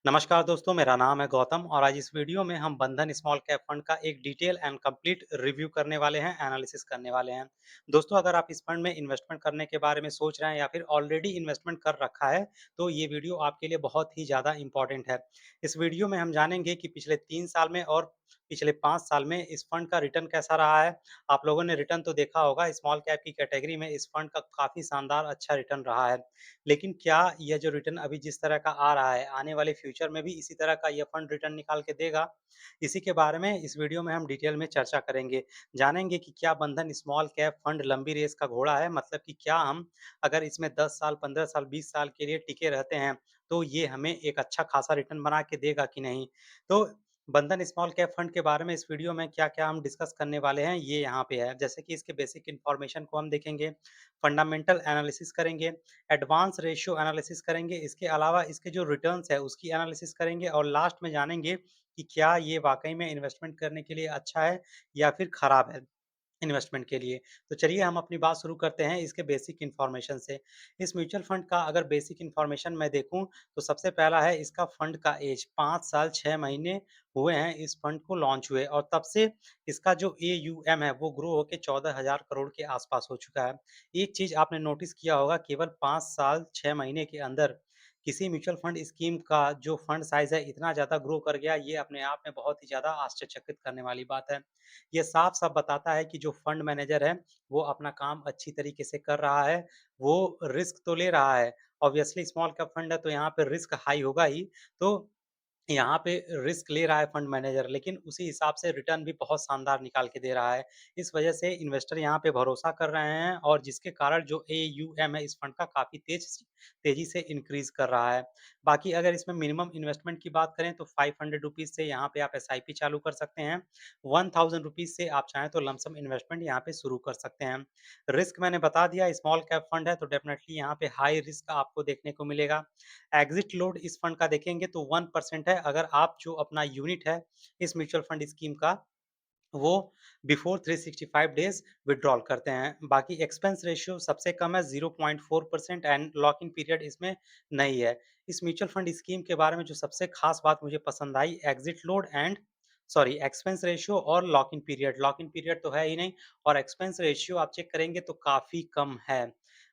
नमस्कार दोस्तों, मेरा नाम है गौतम और आज इस वीडियो में हम बंधन स्मॉल कैप फंड का एक डिटेल एंड कंप्लीट रिव्यू करने वाले हैं, एनालिसिस करने वाले हैं। दोस्तों, अगर आप इस फंड में इन्वेस्टमेंट करने के बारे में सोच रहे हैं या फिर ऑलरेडी इन्वेस्टमेंट कर रखा है, तो ये वीडियो आपके लिए बहुत ही ज़्यादा इम्पोर्टेंट है। इस वीडियो में हम जानेंगे कि पिछले 3 साल में और पिछले 5 साल में इस फंड का रिटर्न कैसा रहा है। आप लोगों ने रिटर्न तो देखा होगा, स्मॉल कैप की कैटेगरी में इस फंड का काफ़ी शानदार अच्छा रिटर्न रहा है। लेकिन क्या यह जो रिटर्न अभी जिस तरह का आ रहा है, आने वाले फ्यूचर में भी इसी तरह का यह फंड रिटर्न निकाल के देगा? इसी के बारे में इस वीडियो में हम डिटेल में चर्चा करेंगे। जानेंगे कि क्या बंधन स्मॉल कैप फंड लंबी रेस का घोड़ा है? मतलब कि क्या हम अगर इसमें 10 साल, 15 साल, 20 साल के लिए टिके रहते हैं, तो ये हमें एक अच्छा खासा रिटर्न बना के देगा कि नहीं? तो बंधन स्मॉल कैप फंड के बारे में इस वीडियो में क्या-क्या हम डिस्कस करने वाले हैं, ये यहाँ पे है। जैसे कि इसके बेसिक इन्फॉर्मेशन को हम देखेंगे, फंडामेंटल एनालिसिस करेंगे, एडवांस रेशियो एनालिसिस करेंगे, इसके अलावा इसके जो रिटर्न्स है उसकी एनालिसिस करेंगे और लास्ट में जानेंगे कि क्या ये वाक़ई में इन्वेस्टमेंट करने के लिए अच्छा है या फिर खराब है इन्वेस्टमेंट के लिए। तो चलिए हम अपनी बात शुरू करते हैं इसके बेसिक इन्फॉर्मेशन से। इस म्यूचुअल फंड का अगर बेसिक इन्फॉर्मेशन मैं देखूँ तो सबसे पहला है इसका फंड का ऐज 5 साल 6 महीने हुए हैं इस फंड को लॉन्च हुए और तब से इसका जो एयूएम है वो ग्रो होके 14,000 करोड़ के आस-पास हो चुका है। एक चीज़ आपने नोटिस किया होगा केवल 5 साल 6 महीने के अंदर किसी म्यूचुअल फंड स्कीम का जो फंड साइज़ है इतना ज़्यादा ग्रो कर गया, ये अपने आप में बहुत ही ज़्यादा आश्चर्यचकित करने वाली बात है। ये साफ-साफ बताता है कि जो फंड मैनेजर है, वो अपना काम अच्छी तरीके से कर रहा है, वो रिस्क तो ले रहा है। ऑब्वियसली स्मॉल कैप फंड है तो यहाँ पे रिस्क हाई होगा ही, तो यहाँ पे रिस्क ले रहा है फंड मैनेजर, लेकिन उसी हिसाब से रिटर्न भी बहुत शानदार निकाल के दे रहा है। इस वजह से इन्वेस्टर यहाँ पे भरोसा कर रहे हैं और जिसके कारण जो एयूएम है इस फंड का काफ़ी तेज़ी से इंक्रीज़ कर रहा है। बाकी अगर इसमें मिनिमम इन्वेस्टमेंट की बात करें तो ₹500 से यहाँ पे आप एसआईपी चालू कर सकते हैं। ₹1000 से आप चाहें तो लमसम इन्वेस्टमेंट यहाँ पे शुरू कर सकते हैं। रिस्क मैंने बता दिया, स्मॉल कैप फंड है तो डेफ़िनेटली यहाँ पे हाई रिस्क आपको देखने को मिलेगा। एग्ज़िट लोड इस फंड का देखेंगे तो 1% है अगर आप जो अपना यूनिट है इस म्यूचुअल फंड स्कीम का वो बिफ़ोर 365 डेज़ विथड्रॉल करते हैं। बाकी एक्सपेंस रेशियो सबसे कम है 0.4% एंड लॉक इन पीरियड इसमें नहीं है। इस म्यूचुअल फंड स्कीम के बारे में जो सबसे ख़ास बात मुझे पसंद आई exit load and sorry expense ratio और lock in period. Lock in period तो है ही नहीं और एक्सपेंस रेशियो आप चेक करेंगे तो काफ़ी कम है।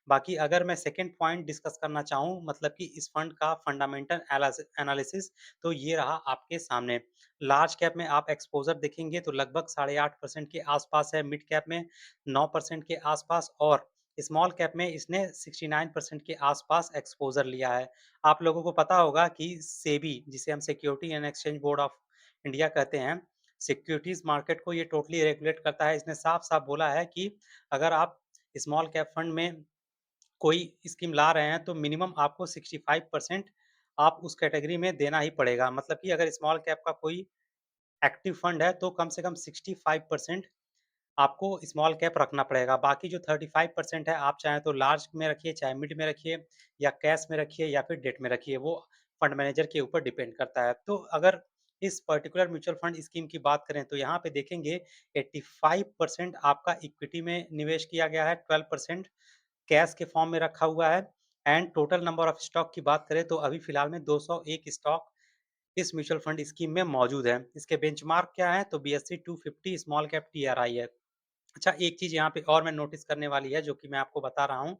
बाकी अगर मैं सेकंड पॉइंट डिस्कस करना चाहूँ मतलब कि इस फंड का फंडामेंटल एनालिसिस तो ये रहा आपके सामने। लार्ज कैप में आप एक्सपोज़र देखेंगे तो लगभग 8.5% के आसपास है, मिड कैप में 9% के आसपास और स्मॉल कैप में इसने 69% के आसपास एक्सपोज़र लिया है। आप लोगों को पता होगा कि सेबी जिसे हम security and exchange board of India कहते हैं, सिक्योरिटीज़ मार्केट को ये टोटली रेगुलेट करता है। इसने साफ-साफ बोला है कि अगर आप स्मॉल कैप फंड में कोई स्कीम ला रहे हैं तो मिनिमम आपको 65% आप उस कैटेगरी में देना ही पड़ेगा। मतलब कि अगर स्मॉल कैप का कोई एक्टिव फंड है तो कम से कम 65% आपको स्मॉल कैप रखना पड़ेगा। बाकी जो 35% है आप चाहें तो लार्ज में रखिए, चाहे मिड में रखिए या कैश में रखिए या फिर डेट में रखिए, वो फंड मैनेजर के ऊपर डिपेंड करता है। तो अगर इस पर्टिकुलर म्यूचुअल फंड स्कीम की बात करें तो यहाँ पे देखेंगे 85% आपका इक्विटी में निवेश किया गया है, 12% कैश के फॉर्म में रखा हुआ है and total number of stock की बात करें तो अभी फिलहाल में 201 स्टॉक इस म्यूचुअल फंड स्कीम में मौजूद है। इसके बेंचमार्क क्या है तो बीएसई 250 स्मॉल कैप टीआरआई है। अच्छा एक चीज़ यहाँ पे और मैं नोटिस करने वाली है जो कि मैं आपको बता रहा हूँ।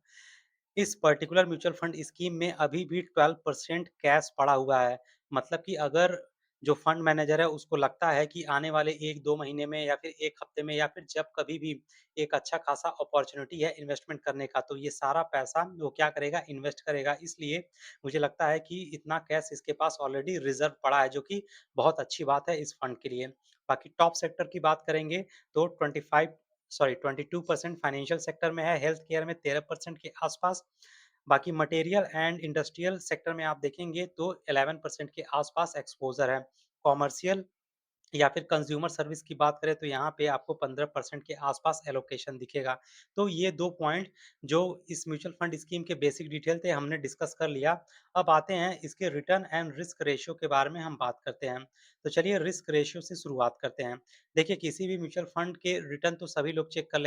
इस पर्टिकुलर म्यूचुअल फंड स्कीम में अभी भी 12% कैश पड़ा हुआ है। मतलब कि अगर जो फंड मैनेजर है उसको लगता है कि आने वाले 1-2 महीने में या फिर 1 हफ्ते में या फिर जब कभी भी एक अच्छा खासा अपॉर्च्युनिटी है इन्वेस्टमेंट करने का, तो ये सारा पैसा वो क्या करेगा इन्वेस्ट करेगा। इसलिए मुझे लगता है कि इतना कैश इसके पास ऑलरेडी रिज़र्व पड़ा है जो कि बहुत अच्छी बात है इस फंड के लिए। बाकी टॉप सेक्टर की बात करेंगे तो 22% फाइनेंशियल सेक्टर में है, हेल्थ केयर में 13% के आसपास। बाकी मटेरियल एंड इंडस्ट्रियल सेक्टर में आप देखेंगे तो 11% के आसपास एक्सपोज़र है। कॉमर्शियल या फिर कंज़्यूमर सर्विस की बात करें तो यहाँ पे आपको 15% के आसपास एलोकेशन दिखेगा। तो ये 2 पॉइंट जो इस म्यूचुअल फंड स्कीम के बेसिक डिटेल थे हमने डिस्कस कर लिया। अब आते हैं इसके रिटर्न एंड रिस्क रेशियो के बारे में हम बात करते हैं। तो चलिए रिस्क रेशियो से शुरुआत करते हैं। देखिए किसी भी म्यूचुअल फंड के रिटर्न तो सभी लोग चेक कर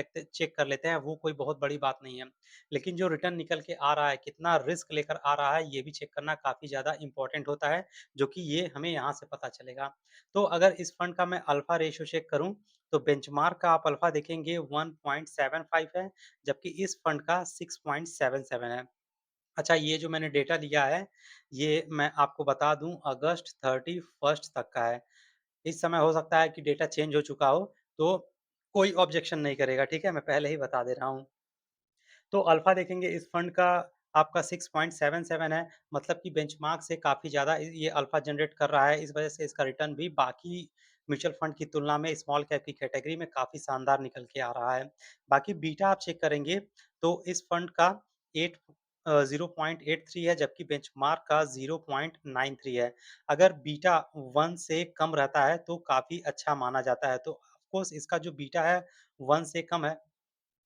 लेते हैं, वो कोई बहुत बड़ी बात नहीं है। लेकिन जो रिटर्न निकल के आ रहा है, कितना रिस्क लेकर आ रहा है, ये भी चेक करना काफ़ी ज़्यादा इम्पोर्टेंट होता है, जो कि ये हमें यहाँ से पता चलेगा। तो अगर इस फंड का मैं अल्फा रेशियो चेक करूँ, तो बेंचमार्क का आप अल्फा देखेंगे 1.75 है, जबकि इस फंड का 6.77 है। अच्छा ये जो मैंने डेटा लिया है, ये मैं आपको बता दूँ अगस्त 31 तक का है। इस समय हो सकता है कि डेटा चेंज हो चुका हो, तो कोई ऑब्जेक्शन नहीं करेगा, ठीक है? मैं पहले ही बता दे रहा हूँ। तो अल्फ़ा देखेंगे इस फंड का आपका 6.77 है, मतलब कि बेंचमार्क से काफ़ी ज़्यादा ये अल्फ़ा जनरेट कर रहा है, इस वजह से इसका रिटर्न भी बाकी म्यूचुअल फंड की तुलना में स्मॉल कैप की कैटेगरी में काफ़ी शानदार निकल के आ रहा है। बाकी बीटा आप चेक करेंगे, तो इस फंड का 0.83 है, जबकि बेंचमार्क का 0.93 है। अगर बीटा 1 से कम रहता है, तो काफ़ी अच्छा माना जाता है, तो ऑफ़ कोर्स इसका जो बीटा है, 1 से कम है।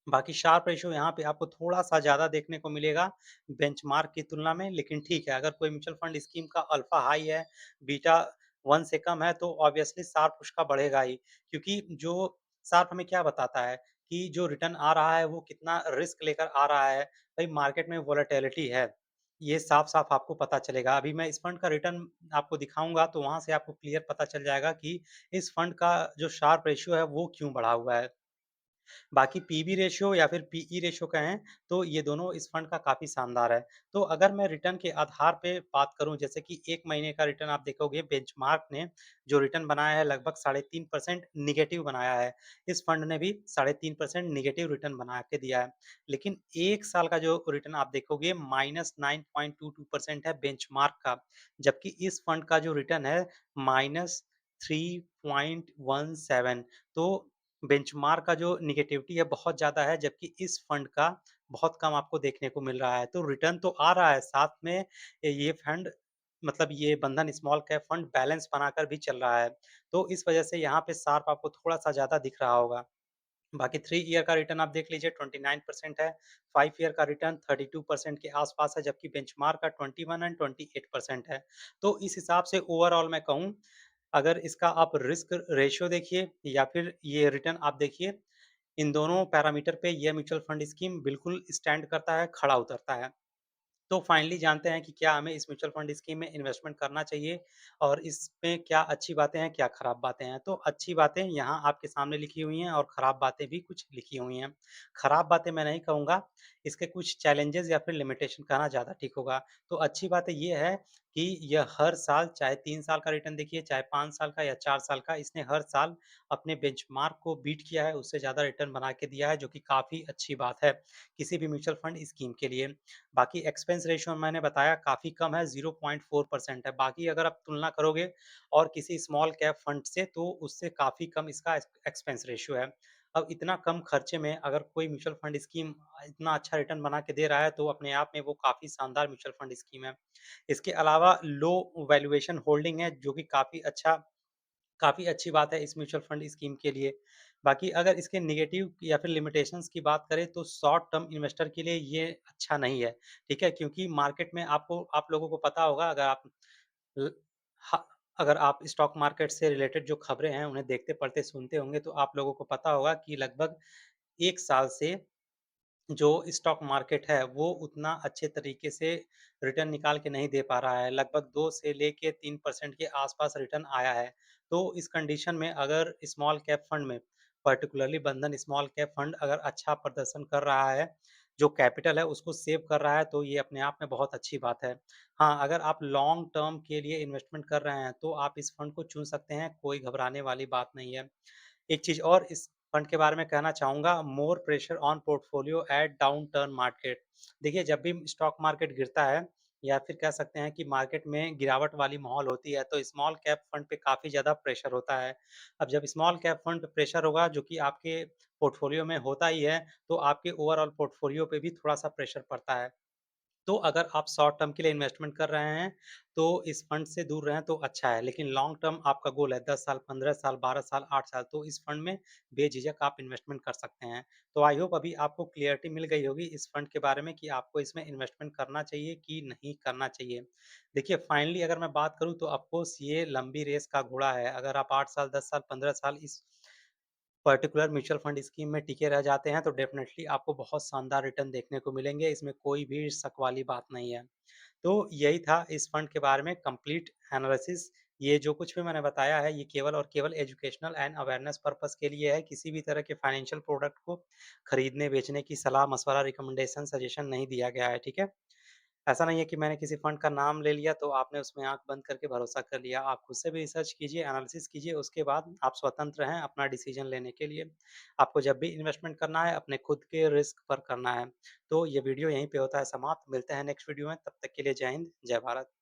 बाकी शार्प रेशियो यहाँ पे आपको थोड़ा-सा ज़्यादा देखने को मिलेगा बेंचमार्क की तुलना में, लेकिन ठीक है, अगर कोई म्यूचुअल फंड स्कीम का अल्फ़ा हाई है, बीटा 1 से कम है, तो ऑब्वियसली शार्प उसका बढ़ेगा ही। क्योंकि जो शार्प हमें क्या बताता है कि जो रिटर्न आ रहा है, वो कितना रिस्क लेकर आ रहा है। भई मार्केट में वोलेटिलिटी है, ये साफ-साफ आपको पता चलेगा। अभी मैं इस फंड का रिटर्न आपको दिखाऊँगा, तो वहाँ से आपको क्लियर पता चल जाएगा कि इस फंड का जो शार्प रेशियो है, वो क्यों बढ़ा हुआ है। बाकी पीबी रेशियो या फिर पीई रेशियो कहें, तो ये दोनों इस फंड का काफ़ी शानदार है। तो अगर मैं रिटर्न के आधार पे बात करूँ, जैसे कि 1 महीने का रिटर्न आप देखोगे बेंचमार्क ने जो रिटर्न बनाया है लगभग 3.5% नेगेटिव बनाया है। इस फंड ने भी 3.5% नेगेटिव रिटर्न बना के दिया है। लेकिन 1 साल का जो रिटर्न आप देखोगे -9.22% है बेंचमार्क का, जबकि इस फंड का जो रिटर्न है -3.17। तो बेंचमार्क का जो नेगेटिविटी है बहुत ज़्यादा है, जबकि इस फंड का बहुत कम आपको देखने को मिल रहा है। तो रिटर्न तो आ रहा है, साथ में ये फंड मतलब ये बंधन स्मॉल कैप फंड बैलेंस बनाकर भी चल रहा है। तो इस वजह से यहाँ पे शार्प आपको थोड़ा-सा ज़्यादा दिख रहा होगा। बाकी 3 ईयर का रिटर्न आप देख लीजिए 29% है, 5 ईयर का रिटर्न 32% के आस-पास है, जबकि बेंचमार्क का 21 एंड 28% है। तो इस हिसाब से ओवरऑल मैं कहूँ, अगर इसका आप रिस्क रेशियो देखिए या फिर ये रिटर्न आप देखिए, इन दोनों पैरामीटर पे ये म्यूचुअल फंड स्कीम बिल्कुल स्टैंड करता है, खड़ा उतरता है। तो फाइनली जानते हैं कि क्या हमें इस म्यूचुअल फंड स्कीम में इन्वेस्टमेंट करना चाहिए और इसमें क्या अच्छी बातें हैं, क्या खराब बातें हैं। तो अच्छी बातें यहाँ आपके सामने लिखी हुई हैं और खराब बातें भी कुछ लिखी हुई हैं। खराब बातें मैं नहीं कहूँगा, इसके कुछ चैलेंजेज़ या फिर लिमिटेशन कहना ज़्यादा ठीक होगा। तो अच्छी बातें ये है कि यह हर साल चाहे 3 साल का रिटर्न देखिए, चाहे 5 साल का या 4 साल का, इसने हर साल अपने बेंचमार्क को बीट किया है, उससे ज़्यादा रिटर्न बना के दिया है, जो कि काफ़ी अच्छी बात है, किसी भी म्यूचुअल फंड स्कीम के लिए। बाकी एक्सपेंस रेशियो मैंने बताया काफ़ी कम है 0.4% है। बाकी अगर आप तुलना करोगे और किसी स्मॉल कैप फंड से तो उससे काफ़ी कम इसका एक्सपेंस रेशियो है। अब इतना कम खर्चे में अगर कोई म्यूचुअल फंड स्कीम इतना अच्छा रिटर्न बना के दे रहा है तो अपने आप में वो काफ़ी शानदार म्यूचुअल फंड स्कीम है। इसके अलावा लो वैल्यूएशन होल्डिंग है जो कि काफ़ी अच्छी बात है इस म्यूचुअल फंड स्कीम के लिए। बाकी अगर इसके नेगेटिव या फिर लिमिटेशंस की बात करें तो शॉर्ट टर्म इन्वेस्टर के लिए ये अच्छा नहीं है, ठीक है? क्योंकि मार्केट में आप लोगों को पता होगा ल ह अगर आप स्टॉक मार्केट से रिलेटेड जो खबरें हैं उन्हें देखते, पढ़ते, सुनते होंगे तो आप लोगों को पता होगा कि लगभग 1 साल से जो स्टॉक मार्केट है, वो उतना अच्छे तरीके से रिटर्न निकाल के नहीं दे पा रहा है। लगभग 2 से लेके 3% के आस-पास रिटर्न आया है। तो इस कंडीशन में अगर स्मॉल कैप फंड में, पर्टिकुलरली बंधन स्मॉल कैप फंड अगर अच्छा प्रदर्शन कर रहा है, जो कैपिटल है उसको सेव कर रहा है, तो ये अपने आप में बहुत अच्छी बात है। हाँ, अगर आप लॉन्ग टर्म के लिए इन्वेस्टमेंट कर रहे हैं, तो आप इस फंड को चुन सकते हैं, कोई घबराने वाली बात नहीं है। एक चीज़ और इस फंड के बारे में कहना चाहूँगा, more pressure on portfolio at downturn market. देखिए, जब भी स्टॉक मार्केट गिरता है या फिर कह सकते हैं कि मार्केट में गिरावट वाली माहौल होती है, तो स्मॉल कैप फंड पे काफ़ी ज़्यादा प्रेशर होता है। अब जब स्मॉल कैप फंड पे प्रेशर होगा, जो कि आपके पोर्टफोलियो में होता ही है, तो आपके ओवरऑल पोर्टफोलियो पे भी थोड़ा-सा प्रेशर पड़ता है। तो अगर आप शॉर्ट टर्म के लिए इन्वेस्टमेंट कर रहे हैं, तो इस फंड से दूर रहें तो अच्छा है। लेकिन लॉन्ग टर्म आपका गोल है 10 साल, 15 साल, 12 साल, 8 साल, तो इस फंड में बेझिझक आप इन्वेस्टमेंट कर सकते हैं। तो आई होप अभी आपको क्लैरिटी मिल गई होगी इस फंड के बारे में कि आपको इसमें इन्वेस्टमेंट करना चाहिए कि नहीं करना चाहिए। देखिए फाइनली अगर मैं बात करूँ तो ऑफ कोर्स ये लंबी रेस का घोड़ा है। अगर आप 8 साल, 10 साल, 15 साल इस पर्टिकुलर म्यूचुअल फंड स्कीम में टिके रह जाते हैं, तो डेफ़िनेटली आपको बहुत शानदार रिटर्न देखने को मिलेंगे, इसमें कोई भी शक वाली बात नहीं है। तो यही था इस फंड के बारे में कंप्लीट एनालिसिस। ये जो कुछ भी मैंने बताया है, ये केवल और केवल एजुकेशनल एंड अवेयरनेस पर्पज़ के लिए है, किसी भी तरह के फाइनेंशियल प्रोडक्ट को खरीदने, बेचने की सलाह, मशवरा, रिकमेंडेशन, सजेशन नहीं दिया गया है, ठीक है? ऐसा नहीं है कि मैंने किसी फंड का नाम ले लिया तो आपने उसमें आँख बंद करके भरोसा कर लिया। आप खुद से भी रिसर्च कीजिए, एनालिसिस कीजिए, उसके बाद आप स्वतंत्र हैं अपना डिसीज़न लेने के लिए। आपको जब भी इन्वेस्टमेंट करना है, अपने खुद के रिस्क पर करना है। तो ये वीडियो यहीं पे होता है समाप्त। मिलते हैं नेक्स्ट वीडियो में, तब तक के लिए जय हिंद, जय भारत।